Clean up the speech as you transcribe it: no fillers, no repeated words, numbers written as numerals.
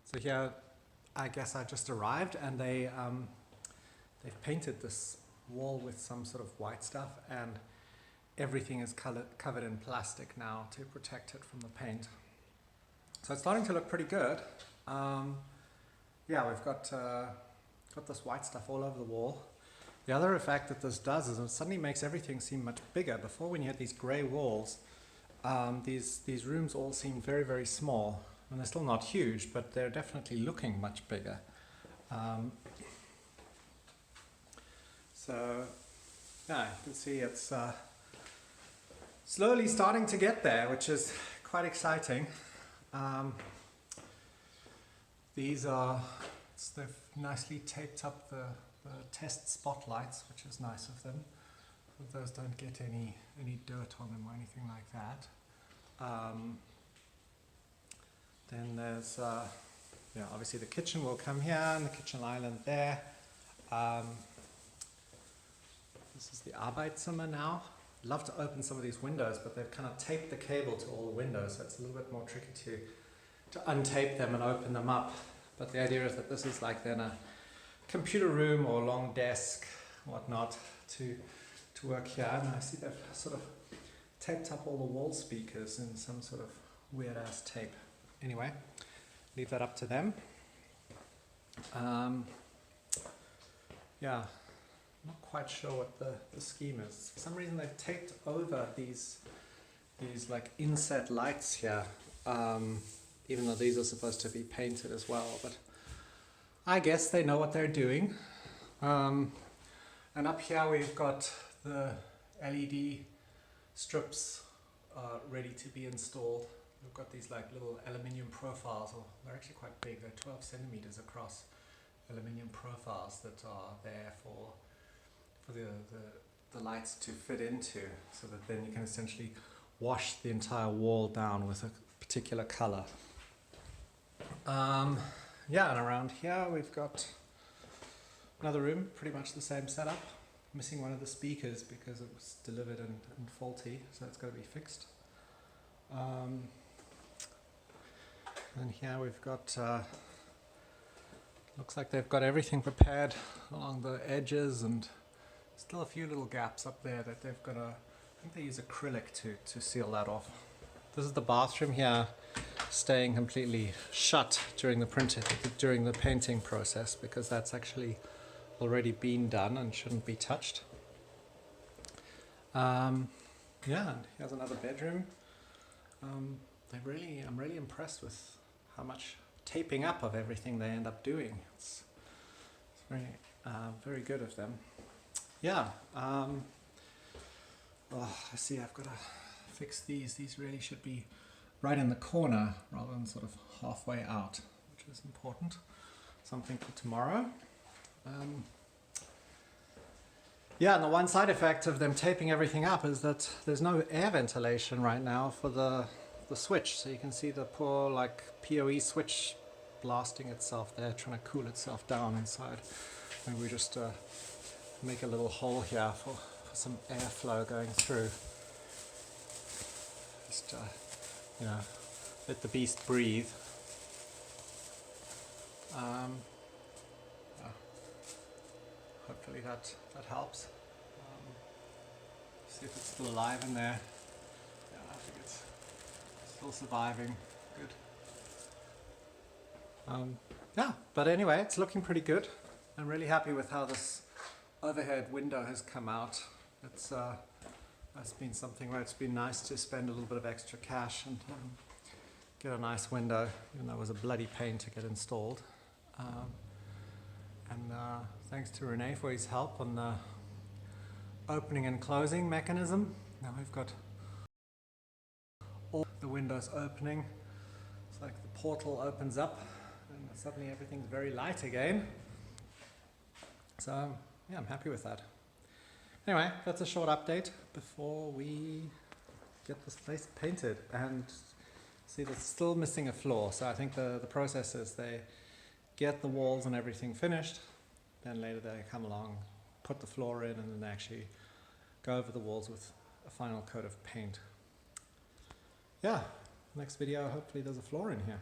So here, I guess I just arrived, and they've painted this wall with some sort of white stuff, and everything is covered in plastic now to protect it from the paint. So it's starting to look pretty good. Yeah, we've got this white stuff all over the wall. The other effect that this does is it suddenly makes everything seem much bigger. Before, when you had these grey walls, these rooms all seem very, very small. And they're still not huge, but they're definitely looking much bigger. So, yeah, you can see it's slowly starting to get there, which is quite exciting. They've nicely taped up the test spotlights, which is nice of them. So those don't get any dirt on them or anything like that. Then there's, obviously the kitchen will come here, and the kitchen island there. This is the Arbeitszimmer now. I'd love to open some of these windows, but they've kind of taped the cable to all the windows, so it's a little bit more tricky to untape them and open them up. But the idea is that this is like then a computer room or long desk, whatnot, to work here. And I see they've sort of taped up all the wall speakers in some sort of weird ass tape. Anyway, leave that up to them. Yeah, I'm not quite sure what the scheme is. For some reason they've taped over these like inset lights here, even though these are supposed to be painted as well, but I guess they know what they're doing. And up here we've got the LED strips ready to be installed. We've got these like little aluminium profiles, or they're actually quite big. They're 12 centimeters across, aluminium profiles that are there for the lights to fit into, so that then you can essentially wash the entire wall down with a particular color. Yeah, and around here we've got another room, pretty much the same setup. Missing one of the speakers because it was delivered and faulty, so it's got to be fixed. And here we've got, looks like they've got everything prepared along the edges, and still a few little gaps up there that they've got to, I think they use acrylic to seal that off. This is the bathroom here, staying completely shut during the painting process, because that's actually already been done and shouldn't be touched. Yeah, and here's another bedroom. I'm really impressed with how much taping up of everything they end up doing. It's very good of them. Yeah. Oh, I see. I've got to fix these. These really should be right in the corner rather than sort of halfway out, which is important. Something for tomorrow. Yeah, and the one side effect of them taping everything up is that there's no air ventilation right now for the switch. So you can see the poor like PoE switch blasting itself there, trying to cool itself down inside. Maybe we just make a little hole here for some airflow going through. Just let the beast breathe. Hopefully that helps. See if it's still alive in there. Yeah, I think it's still surviving. Good. Yeah, but anyway, it's looking pretty good. I'm really happy with how this overhead window has come out. It's that's been something where it's been nice to spend a little bit of extra cash and get a nice window, even though it was a bloody pain to get installed. And thanks to Renee for his help on the opening and closing mechanism. Now we've got all the windows opening. It's like the portal opens up and suddenly everything's very light again. So yeah, I'm happy with that. Anyway, that's a short update before we get this place painted. And see, that's still missing a floor. So I think the process is they get the walls and everything finished, then later they come along, put the floor in, and then they actually go over the walls with a final coat of paint. Yeah, next video hopefully there's a floor in here.